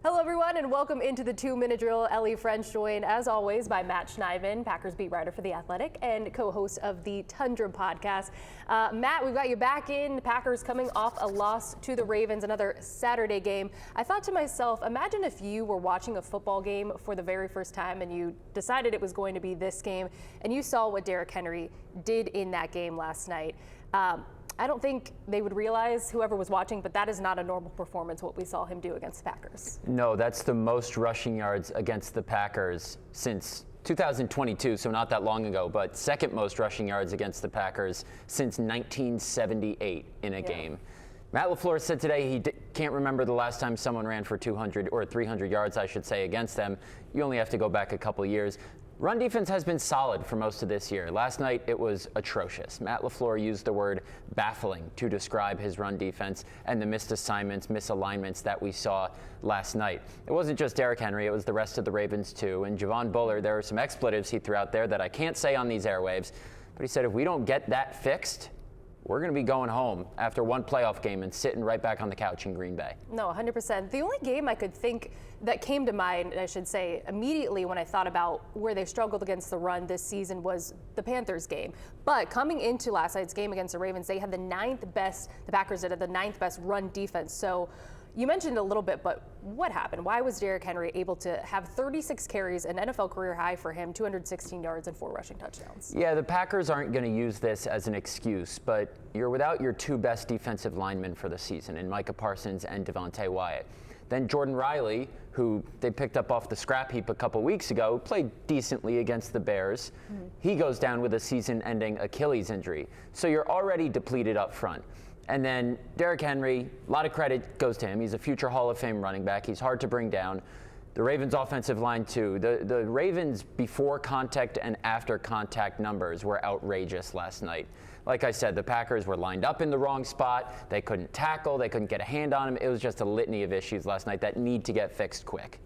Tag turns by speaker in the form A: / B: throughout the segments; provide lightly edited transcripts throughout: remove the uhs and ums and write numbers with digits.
A: Hello, everyone, and welcome into the 2-Minute Drill. Ellie French, joined, as always, by Matt Schneidman, Packers beat writer for The Athletic and co-host of the Tundra podcast. Matt, we've got you back in. The Packers coming off a loss to the Ravens, another Saturday game. I thought to myself, imagine if you were watching a football game for the very first time and you decided it was going to be this game, and you saw what Derrick Henry did in that game last night. I don't think they would realize, whoever was watching, but that is not a normal performance, what we saw him do against the Packers.
B: No, that's the most rushing yards against the Packers since 2022, so not that long ago, but second most rushing yards against the Packers since 1978 in a game. Matt LaFleur said today he can't remember the last time someone ran for 200 or 300 yards, I should say, against them. You only have to go back a couple years. Run defense has been solid for most of this year. Last night, it was atrocious. Matt LaFleur used the word baffling to describe his run defense and the missed assignments, misalignments that we saw last night. It wasn't just Derrick Henry, it was the rest of the Ravens too. And Javon Bullard, there are some expletives he threw out there that I can't say on these airwaves, but he said if we don't get that fixed, we're going to be going home after one playoff game and sitting right back on the couch in Green Bay.
A: No, 100%. The only game I could think that came to mind, I should say, immediately when I thought about where they struggled against the run this season was the Panthers game. But coming into last night's game against the Ravens, they had the Packers did the ninth best run defense. So you mentioned a little bit, but what happened? Why was Derrick Henry able to have 36 carries, an NFL career high for him, 216 yards and 4 rushing touchdowns?
B: Yeah, the Packers aren't going to use this as an excuse, but you're without your two best defensive linemen for the season, in Micah Parsons and Devontae Wyatt. Then Jordan Riley, who they picked up off the scrap heap a couple weeks ago, played decently against the Bears. He goes down with a season-ending Achilles injury. So you're already depleted up front. And then Derrick Henry, a lot of credit goes to him. He's a future Hall of Fame running back. He's hard to bring down. The Ravens offensive line too. The Ravens before contact and after contact numbers were outrageous last night. Like I said, the Packers were lined up in the wrong spot. They couldn't tackle. They couldn't get a hand on him. It was just a litany of issues last night that need to get fixed quick.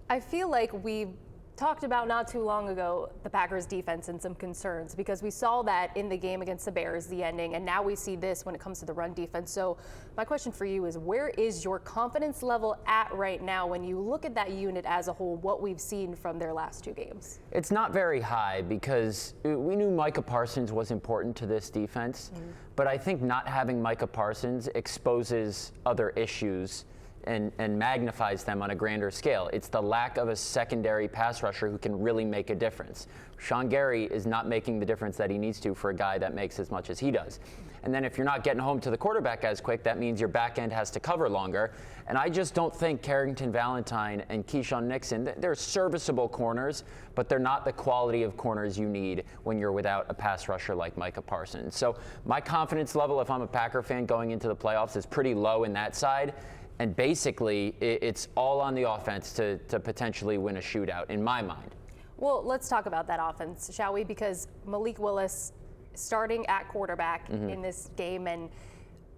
A: I feel like we talked about not too long ago the Packers defense and some concerns, because we saw that in the game against the Bears, the ending, and now we see this when it comes to the run defense. So my question for you is, where is your confidence level at right now when you look at that unit as a whole, what we've seen from their last two games? It's
B: not very high because we knew Micah Parsons was important to this defense, but I think not having Micah Parsons exposes other issues and magnifies them on a grander scale. It's the lack of a secondary pass rusher who can really make a difference. Sean Gary is not making the difference that he needs to for a guy that makes as much as he does. And then if you're not getting home to the quarterback as quick, that means your back end has to cover longer. And I just don't think Carrington Valentine and Keyshawn Nixon, they're serviceable corners, but they're not the quality of corners you need when you're without a pass rusher like Micah Parsons. So my confidence level, if I'm a Packer fan going into the playoffs, is pretty low in that side. And basically, it's all on the offense to potentially win a shootout, in my mind.
A: Well, let's talk about that offense, shall we? Because Malik Willis starting at quarterback in this game, and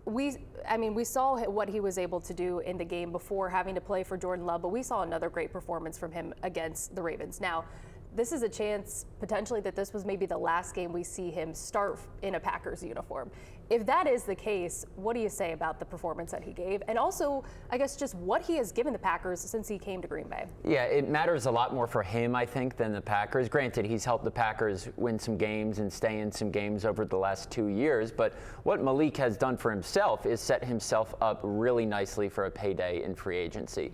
A: we saw what he was able to do in the game before having to play for Jordan Love, but we saw another great performance from him against the Ravens. Now, this is a chance, potentially, that this was maybe the last game we see him start in a Packers uniform. If that is the case, what do you say about the performance that he gave? And also, I guess, just what he has given the Packers since he came to Green Bay.
B: Yeah, it matters a lot more for him, I think, than the Packers. Granted, he's helped the Packers win some games and stay in some games over the last 2 years. But what Malik has done for himself is set himself up really nicely for a payday in free agency.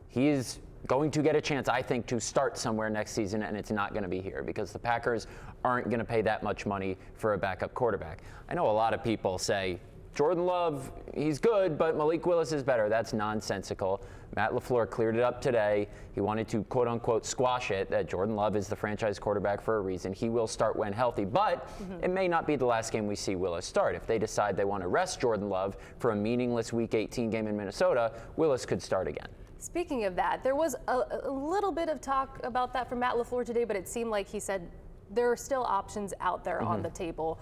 B: He is going to get a chance, I think, to start somewhere next season, and it's not going to be here because the Packers aren't going to pay that much money for a backup quarterback. I know a lot of people say, Jordan Love, he's good, but Malik Willis is better. That's nonsensical. Matt LaFleur cleared it up today. He wanted to, quote-unquote, squash it, that Jordan Love is the franchise quarterback for a reason. He will start when healthy, but it may not be the last game we see Willis start. If they decide they want to rest Jordan Love for a meaningless Week 18 game in Minnesota, Willis could start again.
A: Speaking of that, there was a little bit of talk about that from Matt LaFleur today, but it seemed like he said there are still options out there on the table.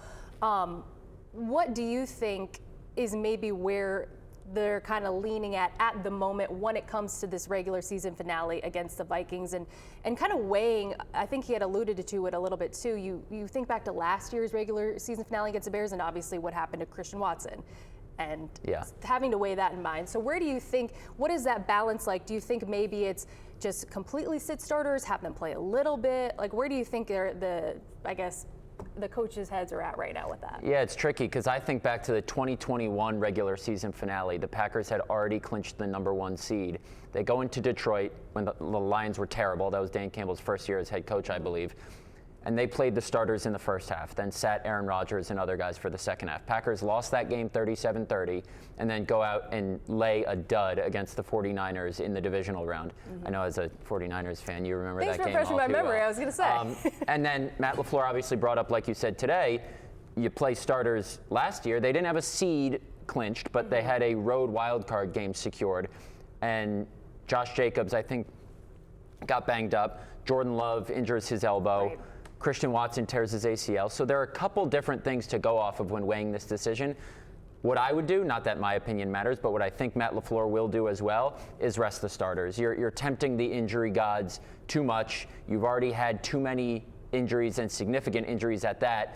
A: What do you think is maybe where they're kind of leaning at the moment when it comes to this regular season finale against the Vikings, and kind of weighing, I think he had alluded to it a little bit too, you think back to last year's regular season finale against the Bears and obviously what happened to Christian Watson. and
B: Yeah.
A: having to weigh that in mind. So where do you think, what is that balance like? Do you think maybe it's just completely sit starters, have them play a little bit? Like, where do you think the coaches' heads are at right now with that?
B: Yeah, it's tricky because I think back to the 2021 regular season finale. The Packers had already clinched the #1 seed. They go into Detroit when the Lions were terrible. That was Dan Campbell's first year as head coach, I believe. And they played the starters in the first half, then sat Aaron Rodgers and other guys for the second half. Packers lost that game 37-30, and then go out and lay a dud against the 49ers in the divisional round. I know as a 49ers fan, you remember
A: Thanks
B: that game
A: for refreshing my
B: too
A: memory,
B: well.
A: I was going to say.
B: And then Matt LaFleur obviously brought up, like you said today, you play starters last year. They didn't have a seed clinched, but they had a road wild card game secured. And Josh Jacobs, I think, got banged up. Jordan Love injures his elbow.
A: Right.
B: Christian Watson tears his ACL. So there are a couple different things to go off of when weighing this decision. What I would do, not that my opinion matters, but what I think Matt LaFleur will do as well, is rest the starters. You're tempting the injury gods too much. You've already had too many injuries and significant injuries at that,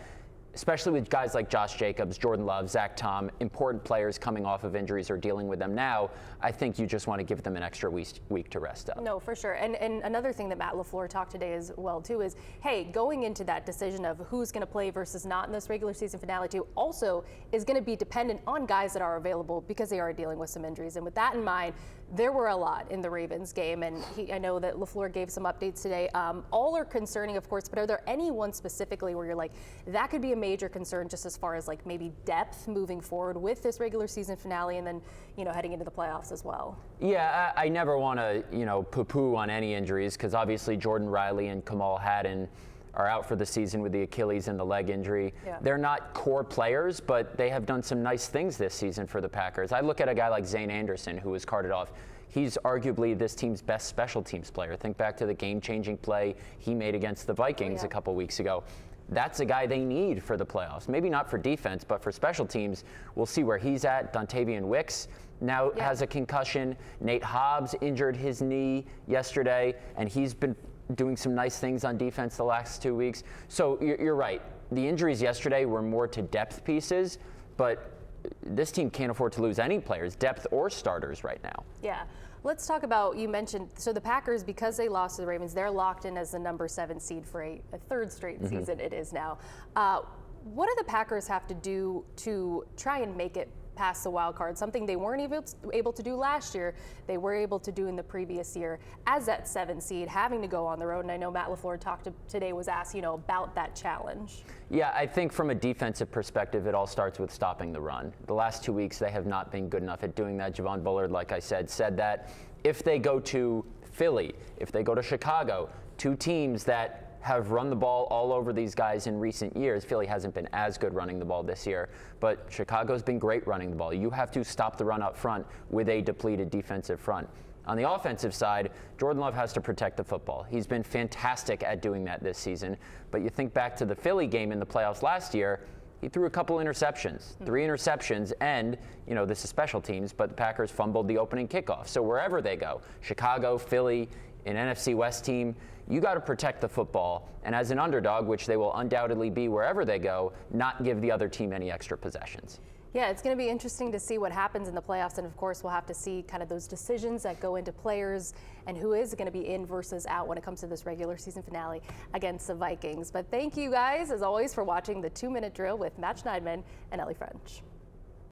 B: especially with guys like Josh Jacobs, Jordan Love, Zach Tom, important players coming off of injuries or dealing with them now. I think you just want to give them an extra week to rest up.
A: No, for sure. And another thing that Matt LaFleur talked today as well, too, is, hey, going into that decision of who's going to play versus not in this regular season finale, too, also is going to be dependent on guys that are available because they are dealing with some injuries. And with that in mind, there were a lot in the Ravens game, and I know that LaFleur gave some updates today. All are concerning, of course, but are there any one specifically where you're like, that could be a major concern just as far as like maybe depth moving forward with this regular season finale and then, heading into the playoffs as well?
B: Yeah, I never want to, poo-poo on any injuries because obviously Jordan Riley and Kamal Haddon are out for the season with the Achilles and the leg injury.
A: Yeah.
B: They're not core players, but they have done some nice things this season for the Packers. I look at a guy like Zane Anderson, who was carted off. He's arguably this team's best special teams player. Think back to the game-changing play he made against the Vikings a couple weeks ago. That's a guy they need for the playoffs. Maybe not for defense, but for special teams. We'll see where he's at. Dontavian Wicks now has a concussion. Nate Hobbs injured his knee yesterday, and he's been doing some nice things on defense the last 2 weeks. So you're right. The injuries yesterday were more to depth pieces, but this team can't afford to lose any players, depth or starters right now.
A: Yeah. Let's talk about, you mentioned, so the Packers, because they lost to the Ravens, they're locked in as the #7 seed for a third straight season it is now. What do the Packers have to do to try and make it past the wild card? Something they weren't able to do last year, they were able to do in the previous year as that 7 seed, having to go on the road. And I know Matt LaFleur today was asked, about that challenge.
B: Yeah, I think from a defensive perspective, it all starts with stopping the run. The last 2 weeks, they have not been good enough at doing that. Javon Bullard, like I said that if they go to Philly, if they go to Chicago, two teams that have run the ball all over these guys in recent years. Philly hasn't been as good running the ball this year, but Chicago's been great running the ball. You have to stop the run up front with a depleted defensive front. On the offensive side, Jordan Love has to protect the football. He's been fantastic at doing that this season, but you think back to the Philly game in the playoffs last year, he threw a couple interceptions, 3 interceptions, and, this is special teams, but the Packers fumbled the opening kickoff. So wherever they go, Chicago, Philly, an NFC West team, you got to protect the football, and as an underdog, which they will undoubtedly be wherever they go, not give the other team any extra possessions.
A: Yeah, it's going to be interesting to see what happens in the playoffs, and of course we'll have to see kind of those decisions that go into players and who is going to be in versus out when it comes to this regular season finale against the Vikings. But thank you guys, as always, for watching the 2-Minute Drill with Matt Schneidman and Ellie French.